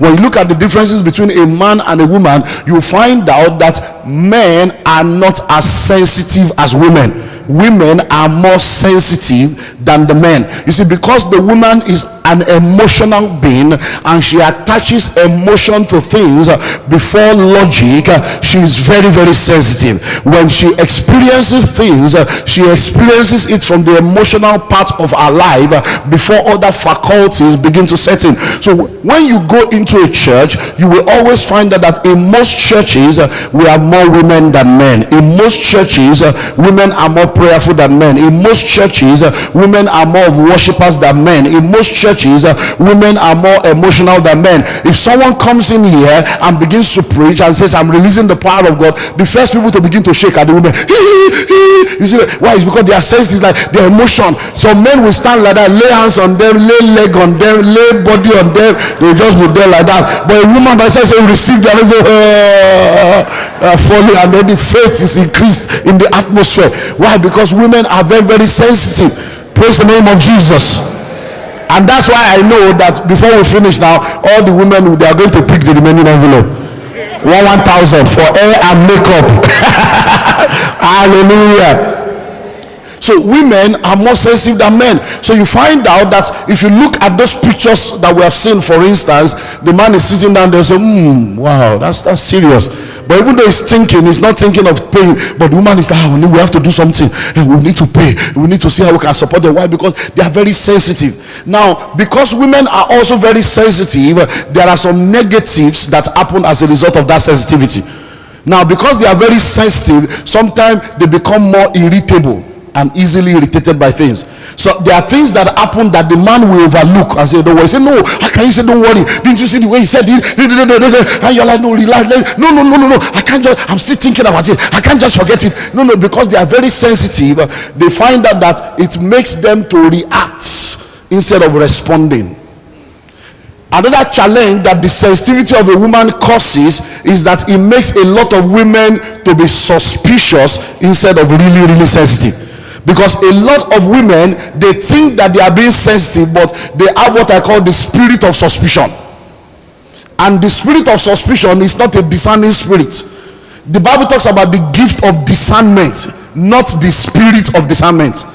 When you look at the differences between a man and a woman, you find out that men are not as sensitive as women. Women are more sensitive than the men. You see, because the woman is an emotional being and she attaches emotion to things before logic, she is very, very sensitive. When she experiences things, she experiences it from the emotional part of her life before other faculties begin to set in. So when you go into a church, you will always find that in most churches we have more women than men. In most churches women are more prayerful than men. In most churches women are more of worshippers than men. In most churches women are more emotional than men. If someone comes in here and begins to preach and says, I'm releasing the power of God, the first people to begin to shake are the women. You see why? It's because their sense is like their emotion. So men will stand like that, lay hands on them, lay leg on them, lay body on them, they just be there like that. But a woman by herself will receive their falling, and then the faith is increased in the atmosphere. Why? Because women are very, very sensitive. Praise the name of Jesus. And that's why I know that before we finish now, all the women, they are going to pick the remaining envelope. 1,000 for hair and makeup. Hallelujah. So women are more sensitive than men. So you find out that if you look at those pictures that we have seen, for instance, the man is sitting down there saying, wow, that's serious. But even though he's thinking, he's not thinking of paying, but the woman is like, we have to do something, and we need to pay, we need to see how we can support them. Why? Because they are very sensitive. Now, because women are also very sensitive, there are some negatives that happen as a result of that sensitivity. Now, because they are very sensitive, sometimes they become more irritable and easily irritated by things. So there are things that happen that the man will overlook and say, don't worry. Say, no, how can you say don't worry? Didn't you see the way he said it? And you're like, no, relax. No, I can't just, I'm still thinking about it. I can't just forget it. No, because they are very sensitive, they find out that it makes them to react instead of responding. Another challenge that the sensitivity of a woman causes is that it makes a lot of women to be suspicious instead of really, really sensitive. Because a lot of women, they think that they are being sensitive, but they have what I call the spirit of suspicion. And the spirit of suspicion is not a discerning spirit. The Bible talks about the gift of discernment, not the spirit of discernment.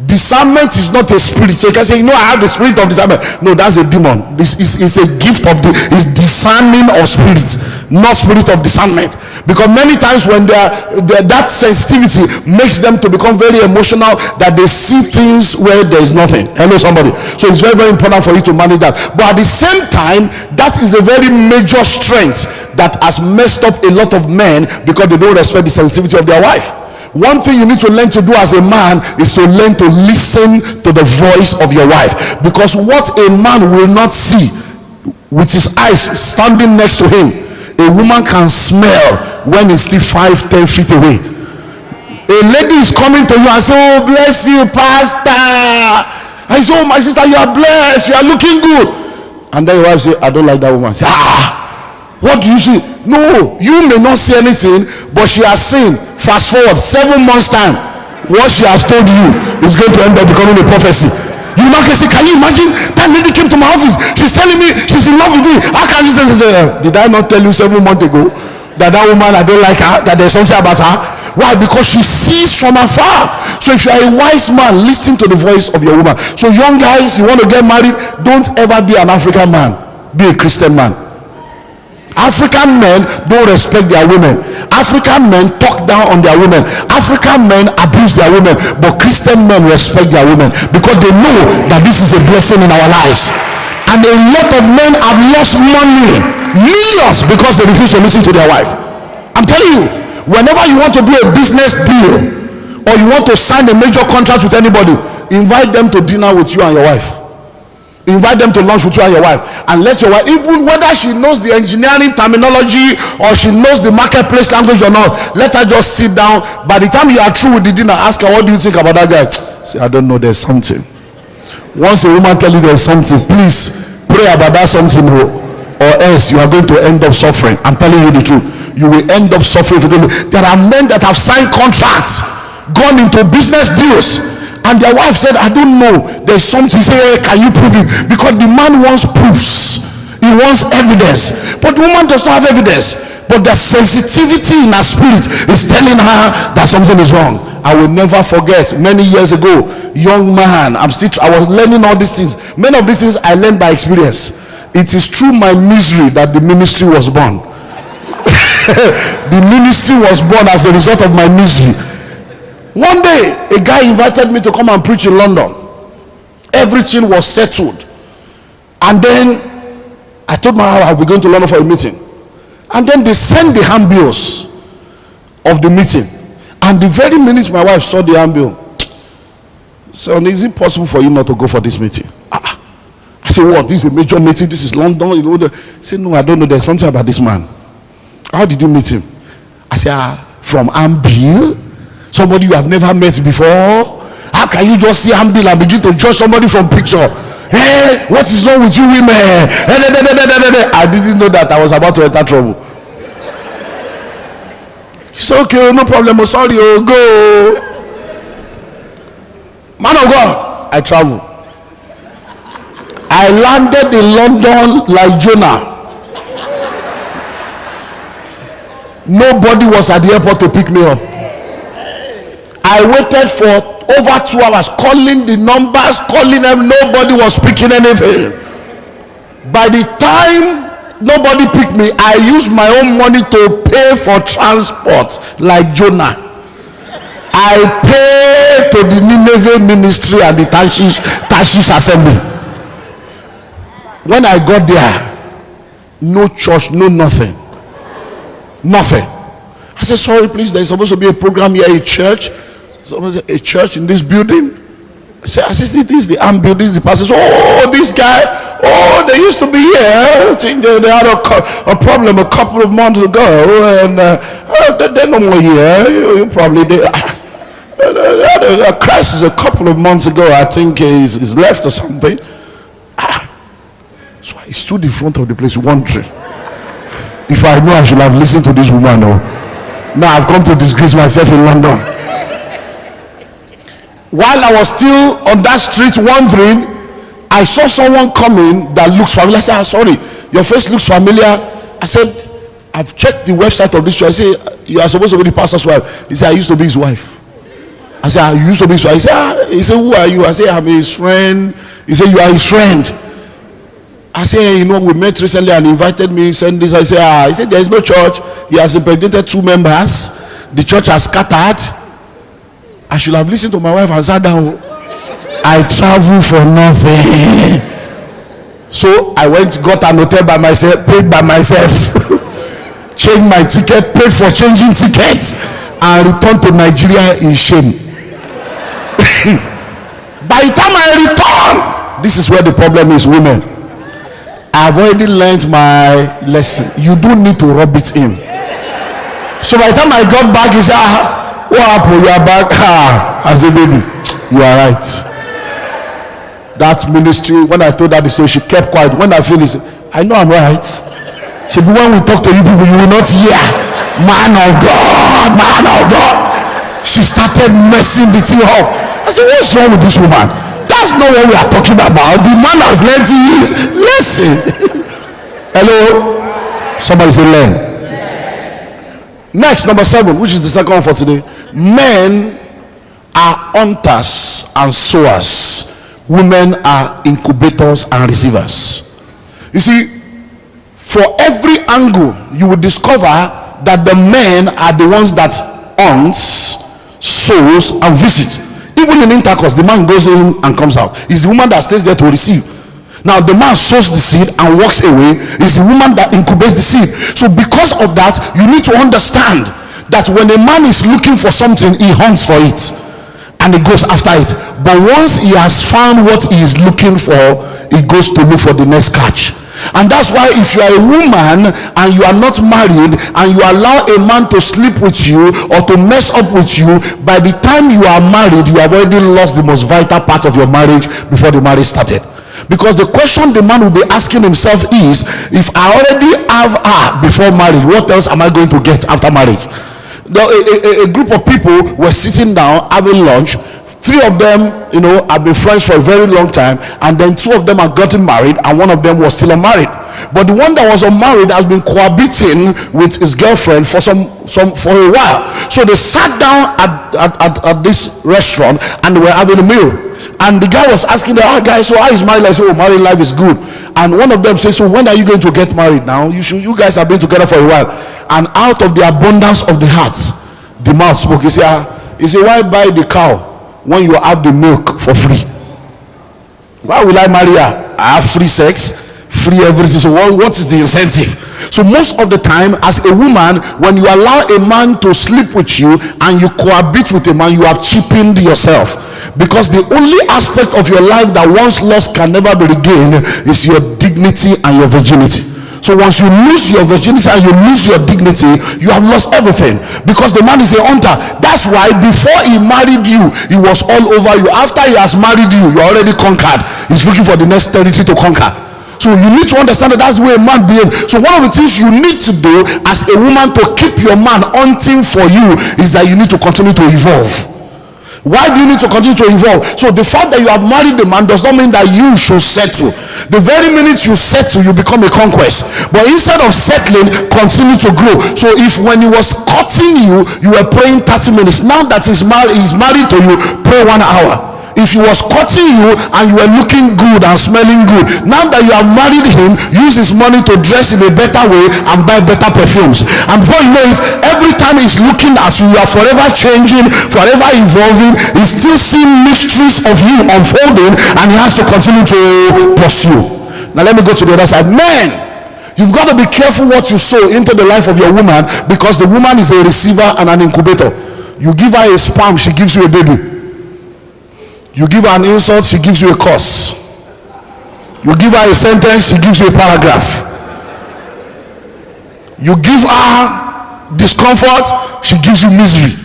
Discernment is not a spirit. So you can say, I have the spirit of discernment. No, that's a demon. This is a gift of is discerning of spirit, not spirit of discernment. Because many times when that sensitivity makes them to become very emotional, that they see things where there is nothing. Hello, somebody. So it's very, very important for you to manage that. But at the same time, that is a very major strength that has messed up a lot of men because they don't respect the sensitivity of their wife. One thing you need to learn to do as a man is to learn to listen to the voice of your wife, because what a man will not see with his eyes standing next to him, a woman can smell when he's still 5-10 feet away. A lady is coming to you and say, oh, bless you, pastor. I say, oh, my sister, you are blessed, you are looking good. And then your wife say, I don't like that woman. Say, what do you see? No, you may not see anything, but she has seen. Fast forward 7 months time, what she has told you is going to end up becoming a prophecy. You now can say, can you imagine that lady came to my office, she's telling me she's in love with me. How can you say, did I not tell you 7 months ago that woman, I don't like her, that there's something about her? Why? Because she sees from afar. So if you are a wise man, listen to the voice of your woman. So young guys, you want to get married, don't ever be an African man, be a Christian man. African men don't respect their women. African men talk down on their women. African men abuse their women. But Christian men respect their women because they know that this is a blessing in our lives. And a lot of men have lost money, millions, because they refuse to listen to their wife. I'm telling you, whenever you want to do a business deal or you want to sign a major contract with anybody, invite them to dinner with you and your wife. Invite them to lunch with you and your wife, and let your wife, even whether she knows the engineering terminology or she knows the marketplace language or not, let her just sit down. By the time you are through with the dinner, ask her, what do you think about that guy? Say, I don't know, there's something. Once a woman tell you there's something, please pray about that something, or else you are going to end up suffering. I'm telling you the truth, you will end up suffering. There are men that have signed contracts, gone into business deals, and their wife said, I don't know, there's something. Say, hey, can you prove it? Because the man wants proofs. He He wants evidence. But the woman does not have evidence. But the sensitivity in her spirit is telling her that something is wrong. I will never forget, many years ago, young man, I was learning all these things. Many of these things I learned by experience. It is through my misery that the ministry was born. The ministry was born as a result of my misery. One day, a guy invited me to come and preach in London. Everything was settled. And then I told my wife I'll be going to London for a meeting. And then they sent the handbills of the meeting. And the very minute my wife saw the handbill, said, is it possible for you not to go for this meeting? I said, what? This is a major meeting. This is London. You know, I said, no, I don't know. There's something about this man. How did you meet him? I said, from handbill? Somebody you have never met before? How can you just see handbill and begin to judge somebody from picture? Hey, what is wrong with you women? I didn't know that I was about to enter trouble. It's okay, no problem. Sorry, go. Man of God, I travel. I landed in London like Jonah. Nobody was at the airport to pick me up. I waited for over 2 hours, calling the numbers, calling them. Nobody was picking anything. By the time nobody picked me, I used my own money to pay for transport like Jonah. I paid to the Nineveh ministry and the Tarshish assembly. When I got there, no church, no nothing. Nothing. I said, sorry, please, there's supposed to be a program here, a church. A church in this building. I said, this is the building, this is the pastor. Oh, this guy, oh, they used to be here. I think they had a problem a couple of months ago, and they're no more here. You probably they had a crisis a couple of months ago. I think he's left or something. So I stood in front of the place wondering if I knew I should have listened to this woman. Or now I've come to disgrace myself in London. While I was still on that street wandering, I saw someone coming that looks familiar. I said, sorry, your face looks familiar. I said, I've checked the website of this church. I said, you are supposed to be the pastor's wife. He said, I used to be his wife. I said, I used to be his wife. He said, who are you? I said, I'm his friend. He said, you are his friend. I said, you know, we met recently and he invited me, send this. I said, he said, there is no church. He has impregnated 2 members. The church has scattered. I should have listened to my wife and sat down. I travel for nothing. So I went, got an hotel by myself, paid by myself, changed my ticket, paid for changing tickets, and returned to Nigeria in shame. By the time I return, this is where the problem is, women. I've already learned my lesson. You don't need to rub it in. So by the time I got back, he said, what happened? You are back. I said, baby, you are right. That ministry, when I told her the story, she kept quiet. When I finished, I know I'm right. She said, when we talk to you people, you will not hear. Man of God, man of God. She started messing the thing up. I said, what's wrong with this woman? That's not what we are talking about. The man has learned his lesson. Hello? Somebody say learn. Next, number 7, which is the second one for today. Men are hunters and sowers. Women are incubators and receivers. You see, for every angle, you will discover that the men are the ones that hunts, sows, and visit. Even in intercourse, the man goes in and comes out. It's the woman that stays there to receive. Now the man sows the seed and walks away. It's the woman that incubates the seed. So because of that, you need to understand that when a man is looking for something, he hunts for it and he goes after it. But once he has found what he is looking for, he goes to look for the next catch. And that's why if you are a woman and you are not married and you allow a man to sleep with you or to mess up with you, by the time you are married, you have already lost the most vital part of your marriage before the marriage started. Because the question the man will be asking himself is, if I already have her before marriage, what else am I going to get after marriage? A group of people were sitting down having lunch. Three of them, have been friends for a very long time, and then two of them have gotten married, and one of them was still unmarried. But the one that was unmarried has been cohabiting with his girlfriend for for a while. So they sat down at this restaurant and they were having a meal. And the guy was asking them, guys, so how is married life? I said, married life is good. And one of them said, so when are you going to get married now? You guys have been together for a while. And out of the abundance of the heart, the mouth spoke. He said, why buy the cow when you have the milk for free? Why will I marry her? I have free sex, free everything. So what is the incentive? So most of the time, as a woman, when you allow a man to sleep with you and you cohabit with a man, you have cheapened yourself, because the only aspect of your life that once lost can never be regained is your dignity and your virginity. So once you lose your virginity and you lose your dignity, you have lost everything, because the man is a hunter. That's why before he married you, he was all over you. After he has married you, you're already conquered. He's looking for the next territory to conquer. So you need to understand that that's the way a man behaves. So one of the things you need to do as a woman to keep your man hunting for you is that you need to continue to evolve. Why do you need to continue to evolve? So the fact that you have married the man does not mean that you should settle. The very minute you settle, you become a conquest. But instead of settling, continue to grow. So if when he was cutting you, you were praying 30 minutes. Now that he's married to you, pray 1 hour. If he was cutting you and you were looking good and smelling good, now that you have married him, use his money to dress in a better way and buy better perfumes. And before you know it, every time he's looking at you, you are forever changing, forever evolving. He's still seeing mysteries of you unfolding, and he has to continue to pursue. Now let me go to the other side. Men, you've got to be careful what you sow into the life of your woman, because the woman is a receiver and an incubator. You give her a sperm, she gives you a baby. You give her an insult, she gives you a curse. You give her a sentence, she gives you a paragraph. You give her discomfort, she gives you misery.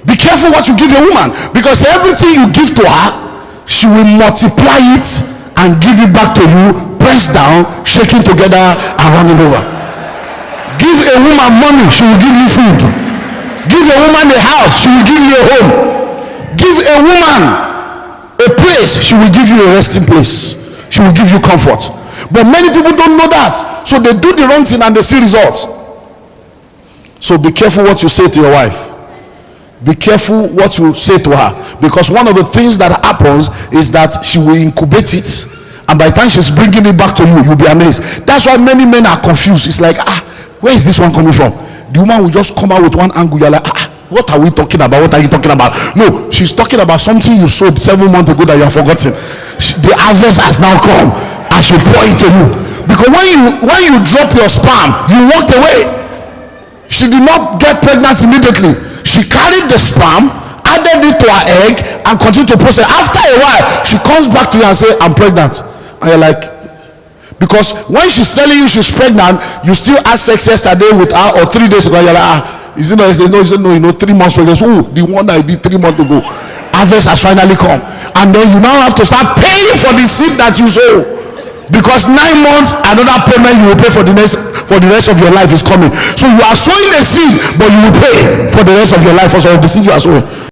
Be careful what you give a woman, because everything you give to her, she will multiply it and give it back to you, pressed down, shaking together and running over. Give a woman money, she will give you food. Give a woman a house, she will give you a home. Give a woman a place, she will give you a resting place. She will give you comfort. But many people don't know that, so they do the wrong thing and they see results. So be careful what you say to your wife. Be careful what you say to her, because one of the things that happens is that she will incubate it, and by the time she's bringing it back to you, you'll be amazed. That's why many men are confused. It's like, where is this one coming from? The woman will just come out with one angle. You're like, what are we talking about? What are you talking about? No, she's talking about something you sowed 7 months ago that you have forgotten. The harvest has now come, and she pour it to you. Because when you drop your sperm, you walked away. She did not get pregnant immediately. She carried the sperm, added it to her egg, and continued to process. After a while, she comes back to you and says, I'm pregnant. And you're like, because when she's telling you she's pregnant, you still had sex yesterday with her, or 3 days ago. You're like, is it no? He said, no, 3 months pregnant. Oh, the one that I did 3 months ago. Harvest has finally come. And then you now have to start paying for the seed that you sow. Because 9 months, another payment you will pay for the rest of your life is coming. So you are sowing the seed, but you will pay for the rest of your life also of the seed you are sowing.